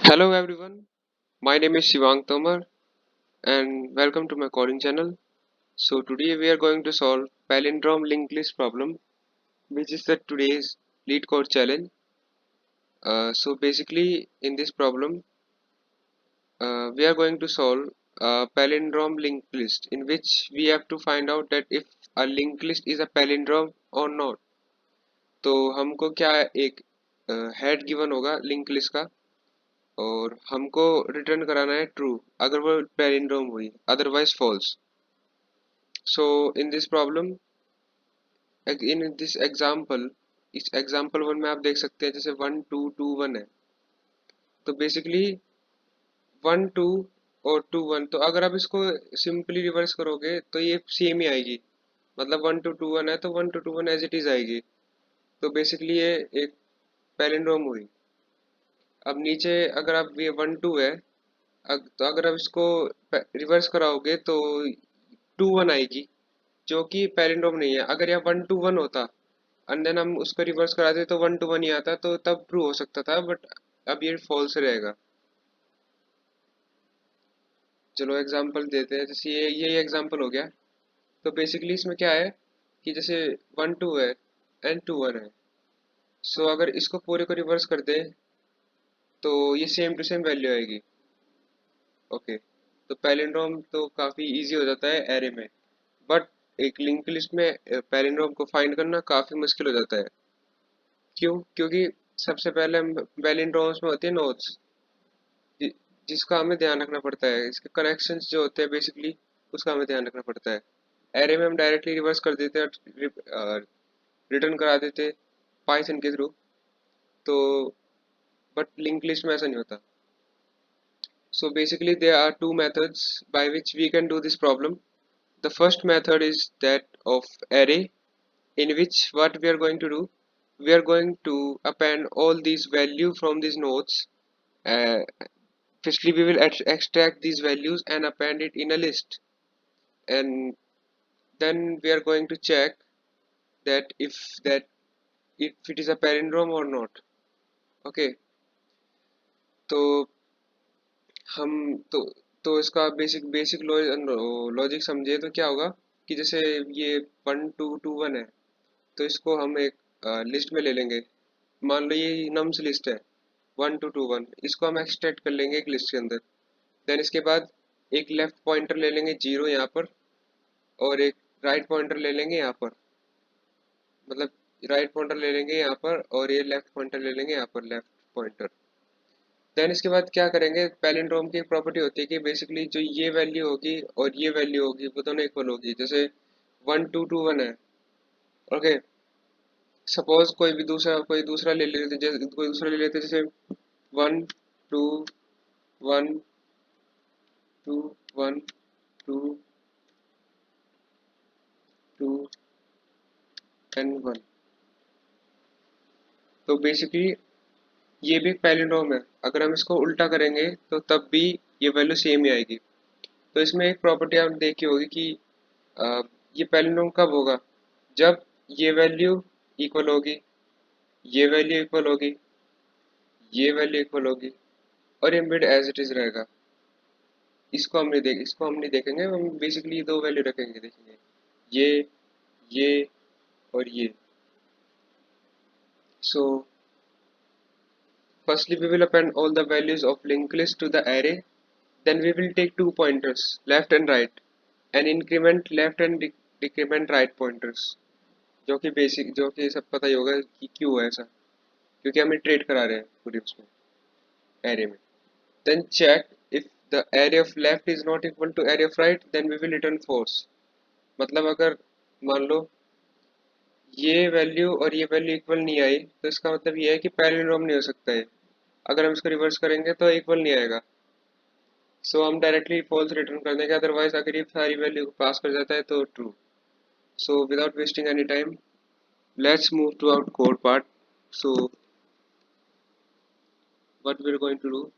Hello everyone, my name is Shivang Tomar and welcome to my coding channel. So today we are going to solve palindrome linked list problem, which is the today's lead code challenge. So basically in this problem we are going to solve a palindrome linked list in which we have to find out that if a linked list is a palindrome or not. तो हमको क्या एक head given होगा link list का और हमको return कराना है ट्रू अगर वो पैलिंड्रोम हुई otherwise false. So in this problem, in this example, इस एग्जाम्पल वन में आप देख सकते हैं जैसे 1 2 2 1 है. तो बेसिकली 1 2 और 2 1, तो अगर आप इसको सिंपली रिवर्स करोगे तो ये सेम ही आएगी. मतलब 1 2 2 1 है तो 1 2 2 1 एज इट इज आएगी. तो बेसिकली ये एक पैलिंड्रोम हुई. अब नीचे अगर आप ये 1 2 है, तो अगर आप इसको रिवर्स कराओगे तो 2 1 आएगी जो कि पैलिंड्रोम नहीं है. अगर यह 1 2 1 होता एंड देन हम उसको रिवर्स कराते तो 1 2 1 ही आता तो तब ट्रू हो सकता था, बट अब ये फॉल्स रहेगा. चलो एग्जांपल देते हैं. जैसे ये एग्जांपल हो गया. तो बेसिकली इसमें क्या है कि जैसे 1 2 है एंड 2 1 है. सो अगर इसको पूरे को रिवर्स कर दे तो ये सेम टू सेम वैल्यू आएगी. ओके. तो पैलिंड्रोम तो काफ़ी इजी हो जाता है एरे में, बट एक लिंक लिस्ट में पैलिंड्रोम को फाइंड करना काफ़ी मुश्किल हो जाता है. क्यों? क्योंकि सबसे पहले पैलिंड्रोम्स में होती है नोड्स, जिसका हमें ध्यान रखना पड़ता है. इसके कनेक्शंस जो होते हैं बेसिकली उसका हमें ध्यान रखना पड़ता है. एरे में हम डायरेक्टली रिवर्स कर देते हैं और रिटर्न करा देते पाइथन के थ्रू. तो बट लिंक लिस्ट में ऐसा नहीं होता. So basically there are two methods by which we can do this problem. The first method is that of array, in which what we are going to do, we are going to append all these value from these nodes. uh, Firstly we will extract these values and append it in a list, and then we are going to check that if it is a palindrome or not. Okay. तो हम तो इसका basic basic logic समझे तो क्या होगा कि जैसे ये 1 2 2 1 है, तो इसको हम एक लिस्ट में ले लेंगे. मान लो ये नम्स लिस्ट है 1 2 2 1, इसको हम एक्सट्रैक्ट कर लेंगे एक लिस्ट के अंदर. देन इसके बाद एक लेफ्ट पॉइंटर ले लेंगे 0 यहाँ पर, और एक राइट पॉइंटर ले लेंगे यहाँ पर. मतलब राइट पॉइंटर ले लेंगे यहाँ पर और ये लेफ्ट पॉइंटर ले लेंगे यहाँ पर, लेफ्ट पॉइंटर. देन इसके बाद क्या करेंगे, पैलिंड्रोम की एक प्रॉपर्टी होती है कि बेसिकली जो ये वैल्यू होगी और ये वैल्यू होगी वो दोनों इक्वल होगी. जैसे 1 2 2 1 है. ओके. सपोज कोई दूसरा ले लेते, जैसे कोई दूसरा ले लेते जैसे 1 2 1 2 2 एंड 1. तो बेसिकली ये भी एक पैलिंड्रोम है. अगर हम इसको उल्टा करेंगे तो तब भी ये वैल्यू सेम ही आएगी. तो इसमें एक प्रॉपर्टी आपने देखी होगी कि अ, ये पैलिंड्रोम कब होगा, जब ये वैल्यू इक्वल होगी, ये वैल्यू इक्वल होगी, ये वैल्यू इक्वल होगी, और ये मिड एज इट इज रहेगा. इसको हम नहीं देखेंगे. हम बेसिकली दो वैल्यू रखेंगे, देखेंगे ये और ये. सो firstly we will append all the values of linked list to the array. Then we will take two pointers, left and right, and increment left and decrement right pointers. जो कि सब पता ही होगा कि क्यों है ऐसा, क्योंकि हम ट्रेड करा रहे हैं पूरी उसमें array में. Then check if the array of left is not equal to array of right, then we will return false. मतलब अगर मान लो ये वैल्यू और ये वैल्यू इक्वल नहीं आई तो इसका मतलब ये है कि पैलिंड्रोम नहीं हो सकता है. अगर हम इसको रिवर्स करेंगे तो इक्वल नहीं आएगा. सो हम डायरेक्टली फॉल्स रिटर्न कर देंगे. अदरवाइज अगर ये सारी वैल्यू पास कर जाता है तो true. So without wasting any time, let's move to our code part. So what we are going to do,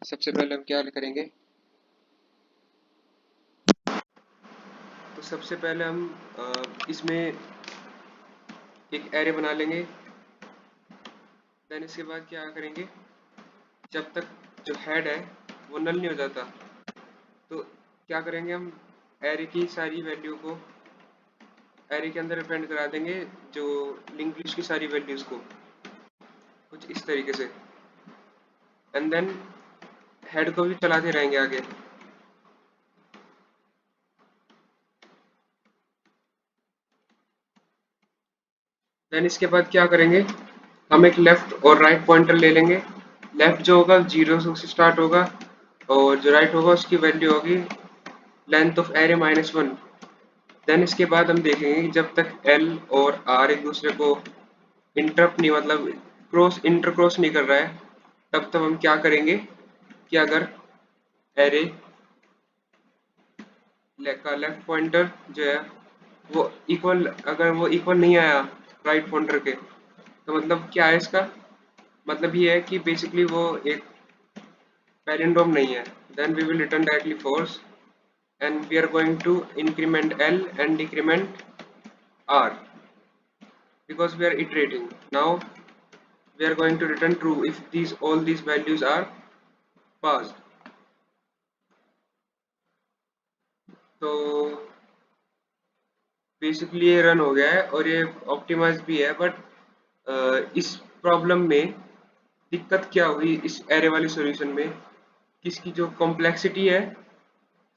सबसे पहले हम क्या करेंगे. तो सबसे पहले हम इसमें एक एरे बना लेंगे. देन इसके बाद क्या करेंगे, जब तक जो हेड है वो नल नहीं हो जाता, तो क्या करेंगे हम, एरे की सारी वैल्यू को एरे के अंदर रिप्रेजेंट करा देंगे, जो लिंक लिस्ट की सारी वैल्यूज को कुछ इस तरीके से, एंड देन हेड को भी चलाते रहेंगे आगे। देन इसके बाद क्या करेंगे, हम एक लेफ्ट और राइट पॉइंटर ले लेंगे। लेफ्ट जो होगा 0 से स्टार्ट होगा, और जो राइट होगा उसकी वैल्यू होगी लेंथ ऑफ एरे -1। देन इसके बाद हम देखेंगे कि जब तक एल और आर एक दूसरे को इंटरप्ट नहीं, मतलब इंटरक्रॉस नहीं कर रहा है, तब तक हम क्या करेंगे कि अगर एरे का लेफ्ट पॉइंटर जो है वो इक्वल, अगर वो इक्वल नहीं आया राइट पॉइंटर के, तो मतलब क्या है इसका मतलब ये है कि बेसिकली वो एक पैलिंड्रोम नहीं है। Then we will return directly false, and we are going to increment L and decrement R because we are iterating. Now we are going to return true if all these values are passed. तो basically ये run हो गया है और ये optimise भी है, but इस प्रॉब्लम में दिक्कत क्या हुई इस एरे वाली सॉल्यूशन में, किसकी जो कॉम्प्लेक्सिटी है,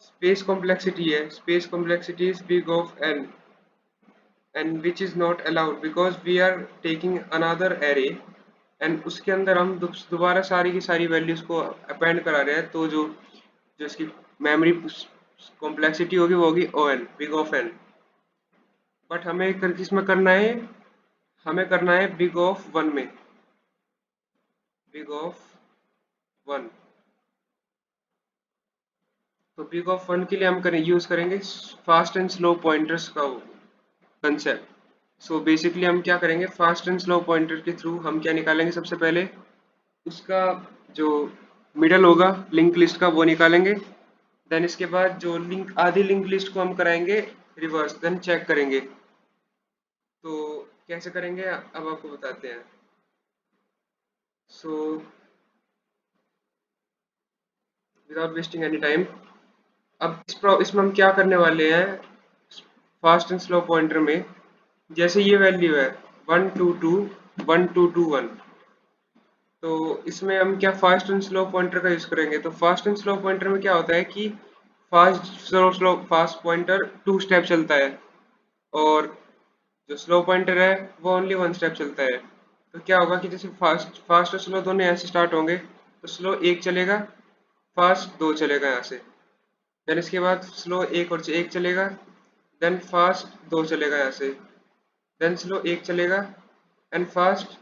space complexity is big of n, and which is not allowed because we are taking another array, and उसके अंदर हम दोबारा सारी की सारी वैल्यूज को अपेंड करा रहे हैं, तो जो जो इसकी मेमोरी कॉम्प्लेक्सिटी होगी वो होगी O N, big of N. But हमें किसमें करना है, हमें करना है बिग ऑफ वन में, बिग ऑफ वन। तो बिग ऑफ वन के लिए हम यूज करेंगे फास्ट एंड स्लो पॉइंटर्स का कंसेप्ट। सो बेसिकली हम क्या करेंगे, फास्ट एंड स्लो पॉइंटर के थ्रू हम क्या निकालेंगे, सबसे पहले उसका जो मिडल होगा लिंक लिस्ट का वो निकालेंगे। देन इसके बाद जो आधी लिंक लिस्ट को हम कराएंगे रिवर्स, देन चेक करेंगे। तो कैसे करेंगे अब आपको बताते हैं। सो विदाउट वेस्टिंग एनी टाइम, अब इसमें हम क्या करने वाले हैं, फास्ट एंड स्लो पॉइंटर में जैसे ये वैल्यू है 122 1221, तो इसमें हम क्या फास्ट एंड स्लो पॉइंटर का यूज करेंगे। तो फास्ट एंड स्लो पॉइंटर में क्या होता है कि फास्ट पॉइंटर 2 स्टेप चलता है, और जो स्लो पॉइंटर है वो ओनली 1 स्टेप चलता है। तो क्या होगा कि जैसे फास्ट और स्लो दोनों यहाँ से स्टार्ट होंगे, तो स्लो 1 चलेगा, फास्ट 2 चलेगा यहाँ से। देन इसके बाद स्लो 1 और 1 चलेगा, देन फास्ट 2 चलेगा यहाँ से, देन स्लो 1 चलेगा, एंड फास्ट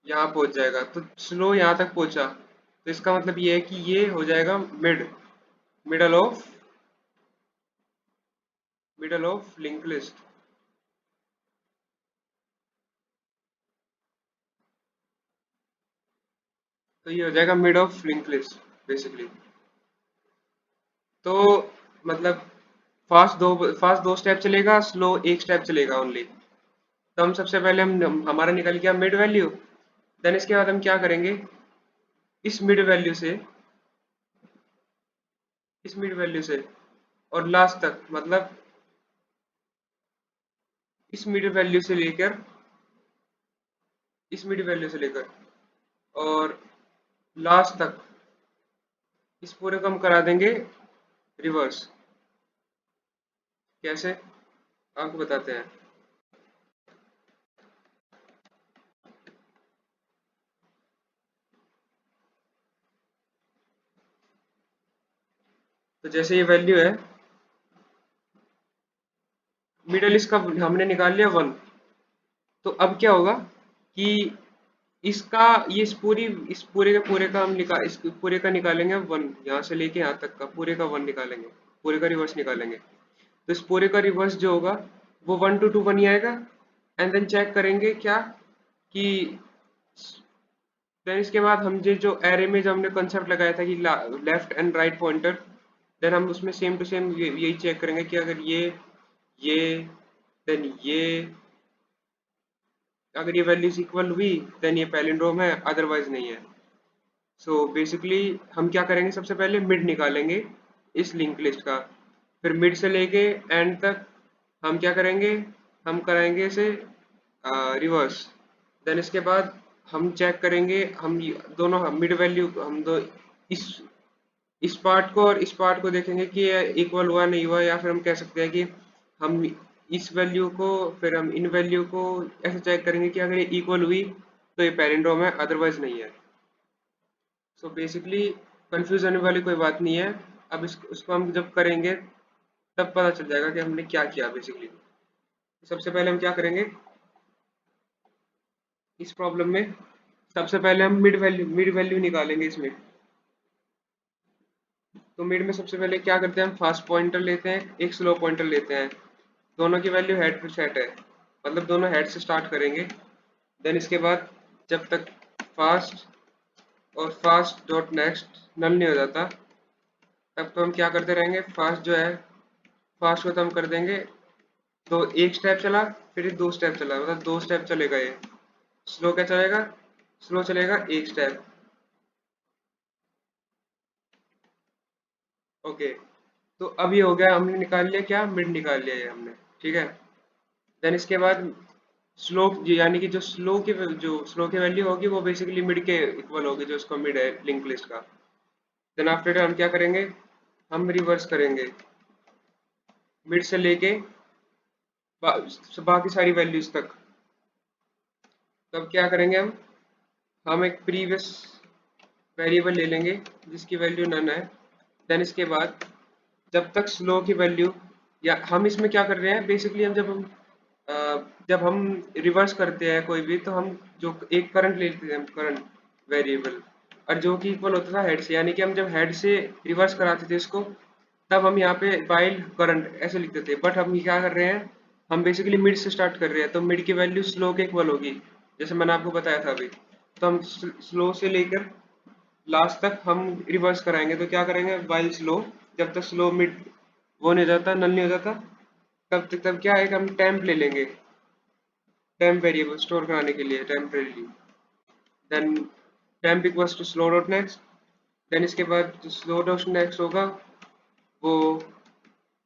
यहाँ पहुंच जाएगा। तो स्लो यहाँ तक पहुंचा, तो इसका मतलब ये है कि ये हो जाएगा मिडल ऑफ लिंक लिस्ट। तो ये हो जाएगा mid of link list basically. तो मतलब फास्ट दो स्टेप चलेगा, स्लो 1 स्टेप चलेगा ओनली। तो हम सबसे पहले हमारा निकल गया मिड वैल्यू। देन इसके बाद हम क्या करेंगे, इस मिड वैल्यू से इस मिड वैल्यू से और लास्ट तक, मतलब इस मिड वैल्यू से लेकर इस मिड वैल्यू से लेकर और लास्ट तक इस पूरे को हम करा देंगे रिवर्स। कैसे आपको बताते हैं। तो जैसे ये वैल्यू है, मिडल इसका हमने निकाल लिया 1, तो अब क्या होगा कि इसका ये इस पूरे के पूरे का इस पूरे का निकालेंगे 1, यहाँ से लेके यहाँ तक का पूरे का 1 निकालेंगे, पूरे का रिवर्स निकालेंगे। तो इस पूरे का रिवर्स जो होगा वो 1 to 2 1 ही आएगा। एंड देन चेक करेंगे क्या कि देन इसके बाद हम जो एरे में जो हमने कंसेप्ट लगाया था कि left and right pointer, then हम उसमें सेम टू सेम यही चेक करेंगे कि अगर ये देन ये अगर ये वैल्यूज इक्वल हुई देन ये पैलिंड्रोम है, अदरवाइज नहीं है। सो बेसिकली हम क्या करेंगे, सबसे पहले मिड निकालेंगे इस लिंक लिस्ट का, फिर मिड से लेके एंड तक हम क्या करेंगे, हम कराएंगे इसे रिवर्स। देन इसके बाद हम चेक करेंगे, हम दोनों हम मिड वैल्यू हम दो इस इस पार्ट को और इस पार्ट को देखेंगे कि ये इक्वल हुआ नहीं हुआ, या फिर हम कह सकते हैं कि हम इस वैल्यू को फिर हम इन वैल्यू को ऐसे चेक करेंगे कि अगर ये इक्वल हुई तो ये पैलिंड्रोम है, अदरवाइज नहीं है। सो बेसिकली कंफ्यूज होने वाली कोई बात नहीं है। अब इसको हम जब करेंगे तब पता चल जाएगा कि हमने क्या किया बेसिकली। सबसे पहले हम क्या करेंगे इस प्रॉब्लम में, सबसे पहले हम मिड वैल्यू निकालेंगे इसमें। तो मिड में सबसे पहले क्या करते हैं, हम फास्ट पॉइंटर लेते हैं, एक स्लो पॉइंटर लेते हैं, दोनों की वैल्यू हेड टू सेट है, मतलब दोनों हेड से स्टार्ट करेंगे। देन इसके बाद जब तक फास्ट और फास्ट डॉट नेक्स्ट नल नहीं हो जाता तब तो हम क्या करते रहेंगे, फास्ट जो है फास्ट को तो हम कर देंगे, तो एक स्टेप चला फिर ये दो स्टेप चला, मतलब दो स्टेप चलेगा ये। स्लो क्या चलेगा, स्लो चलेगा एक स्टेप। ओके, तो अब ये हो गया, हमने निकाल लिया क्या, मिड निकाल लिया ये हमने, ठीक है। देन इसके बाद स्लो, यानी कि जो स्लो की वैल्यू होगी वो बेसिकली मिड के इक्वल होगी, जो उसका मिड है लिंक लिस्ट का। देन आफ्टर हम क्या करेंगे, हम रिवर्स करेंगे मिड से लेके बाकी सारी वैल्यूज तक। तब क्या करेंगे हम एक प्रीवियस वेरिएबल ले लेंगे जिसकी वैल्यू नन है। देन इसके बाद जब तक स्लो की वैल्यू, या हम इसमें क्या कर रहे हैं बेसिकली, जब हम रिवर्स करते हैं कोई भी, तो हम जो एक करंट लेते हैं, करंट वेरिएबल, और जो कि इक्वल होता था हेड से, यानी कि हम जब हेड से रिवर्स कराते थे इसको तब हम यहाँ पे वाइल करंट ऐसे लिखते थे। बट हम क्या कर रहे हैं, हम बेसिकली मिड से स्टार्ट कर रहे हैं, तो मिड की वैल्यू स्लो के इक्वल होगी, जैसे मैंने आपको बताया था अभी। तो हम स्लो से लेकर लास्ट तक हम रिवर्स कराएंगे, तो क्या करेंगे वाइल स्लो, जब तक स्लो मिड वो नहीं हो जाता, नल नहीं हो जाता, तब क्या है कि हम टेम्प ले लेंगे, टेम्प वेरिएबल स्टोर कराने के लिए temporarily. Then temp equals to slow dot next. देन इसके बाद जो स्लो डॉट नेक्स्ट होगा वो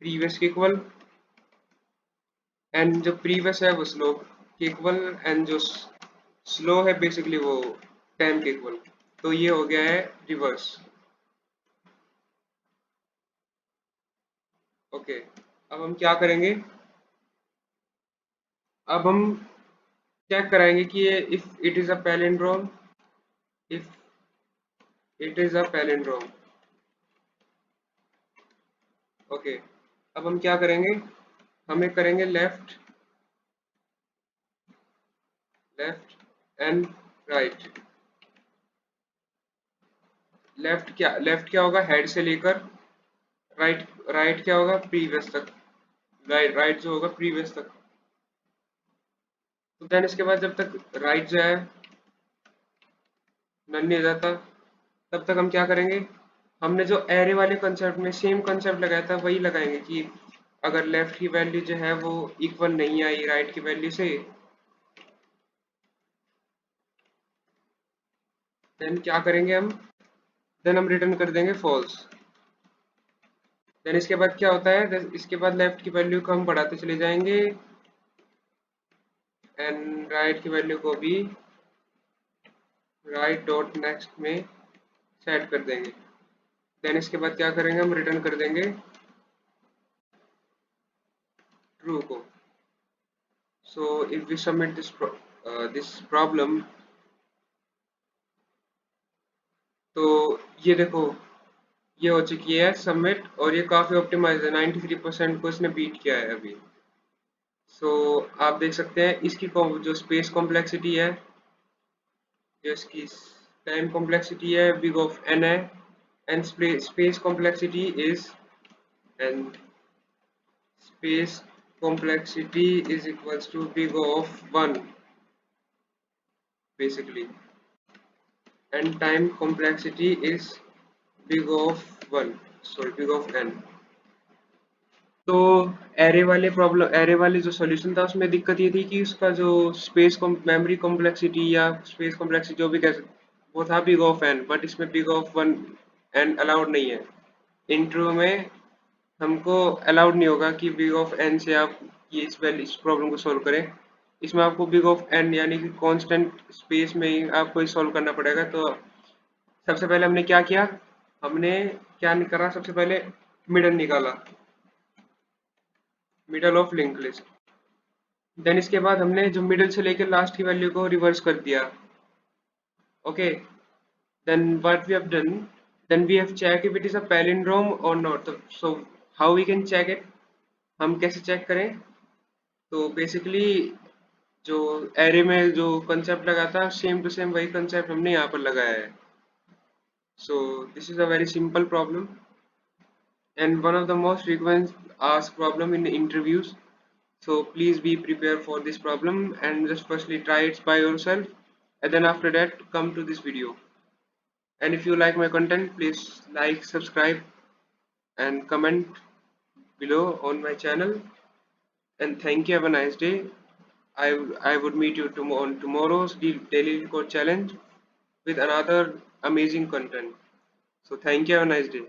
प्रीवियस के इक्वल, एंड जो प्रीवियस है वो स्लो के इक्वल, एंड जो स्लो है बेसिकली वो टेम्प के इक्वल। तो ये हो गया है रिवर्स। ओके, अब हम क्या करेंगे, अब हम चेक कराएंगे कि ये if it is a palindrome, if it is a palindrome. Okay, अब हम क्या करेंगे, हमें करेंगे left, left and right. Left क्या होगा, हेड से लेकर राइट, राइट क्या होगा प्रीवियस तक, राइट राइट जो होगा प्रीवियस तक। तो देन इसके बाद जब तक राइट जो है नन नहीं हो जाता तब तक हम क्या करेंगे, हमने जो एरे वाले कंसेप्ट में सेम कंसेप्ट लगाया था वही लगाएंगे कि अगर लेफ्ट की वैल्यू जो है वो इक्वल नहीं आई राइट की वैल्यू से, देन क्या करेंगे हम, देन हम रिटर्न कर देंगे फॉल्स। देन इसके बाद क्या होता है, इसके बाद लेफ्ट की वैल्यू को हम बढ़ाते चले जाएंगे एंड राइट की वैल्यू को भी राइट डॉट नेक्स्ट में सेट कर देंगे। देन इसके बाद क्या करेंगे, हम रिटर्न कर देंगे ट्रू को। So if we submit this problem, तो ये देखो ये हो चुकी है सबमिट, और ये काफी ऑप्टिमाइज है, 93% को इसने बीट किया है अभी। सो आप देख सकते हैं इसकी जो स्पेस कॉम्प्लेक्सिटी है, जो इसकी टाइम कॉम्प्लेक्सिटी है बिग ऑफ n है, and space complexity is, and space complexity is equals to big of 1 basically, and time complexity is big of 1, sorry big of n। तो एरे वाले जो solution था उसमें दिक्कत ये थी कि उसका जो मेमोरी कॉम्प्लेक्सिटी या स्पेस कॉम्प्लेक्सिटी जो भी कह सकते वो था बिग ऑफ एन, बट इसमें big of one N allowed नहीं है। इंट्रो में हमको अलाउड नहीं होगा कि बिग ऑफ एन से आप इस प्रॉब्लम को सॉल्व करें। इसमें आपको बिग ऑफ एन यानी कि कांस्टेंट स्पेस में ही आपको ये सॉल्व करना पड़ेगा। तो सबसे पहले हमने क्या किया, हमने क्या करा, सबसे पहले मिडल निकाला, middle of link list. Then इसके बाद हमने जो मिडल से लेकर लास्ट की वैल्यू को रिवर्स कर दिया। Okay, then what we have done, then we have checked if it is a palindrome or not. So how we can check it, हम कैसे चेक करें? तो बेसिकली जो एरे में जो कंसेप्ट लगा था सेम टू सेम वही कंसेप्ट हमने यहाँ पर लगाया है। So this is a very simple problem and one of the most frequent asked problem in interviews. So please be prepared for this problem and just firstly try it by yourself, and then after that come to this video. And if you like my content, please like, subscribe and comment below on my channel. And thank you. Have a nice day. I would meet you on tomorrow's daily code challenge with another amazing content. So thank you. Have a nice day.